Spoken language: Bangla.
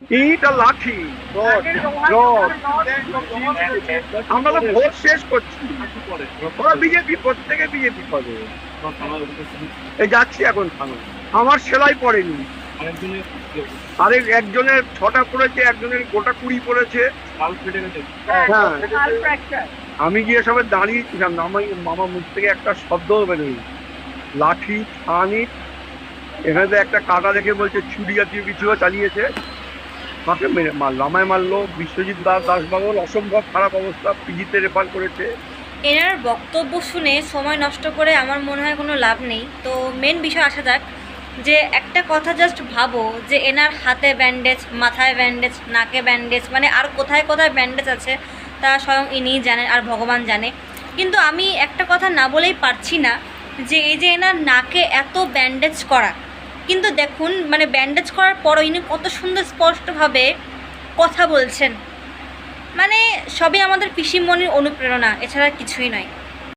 ইট আর লাঠি রড। আমরা তো ভোট শেষ করছি, ওরা বিজেপি, প্রত্যেকে বিজেপি করে। এই যাচ্ছি এখন থানা। আমার সেলাই পড়েনি, আরেক একজনের 6টা পড়েছে, একজনের গোটা 20 পড়েছে। হ্যাঁ, আমি গিয়ে সবাই দাঁড়িয়েছিলাম, মামার মুখ থেকে একটা শব্দ বেরোয়, লাঠি ছানি। এখানে তো একটা কাটা দেখে বলছে ছুরি জাতীয় কিছু চালিয়েছে, মাকে মারলো, আমায় মারলো। বিশ্বজিৎ দাসবাবুর অসম্ভব খারাপ অবস্থা, পিজিতে রেফার করেছে। এনার বক্তব্য শুনে সময় নষ্ট করে আমার মনে হয় কোনো লাভ নেই। তো মেন বিষয় আসা যাক, যে একটা কথা জাস্ট ভাবো, যে এনার হাতে ব্যান্ডেজ, মাথায় ব্যান্ডেজ, নাকে ব্যান্ডেজ, মানে আর কোথায় কোথায় ব্যান্ডেজ আছে তা স্বয়ং ইনিই জানেন আর ভগবান জানে। কিন্তু আমি একটা কথা না বলেই পারছি না, যে এই যে এনার নাকে এত ব্যান্ডেজ করা, কিন্তু দেখুন মানে ব্যান্ডেজ করার পরও ইনি কত সুন্দর স্পষ্টভাবে কথা বলছেন। মানে সবই আমাদের পিসিমণির অনুপ্রেরণা, এছাড়া কিছুই নয়।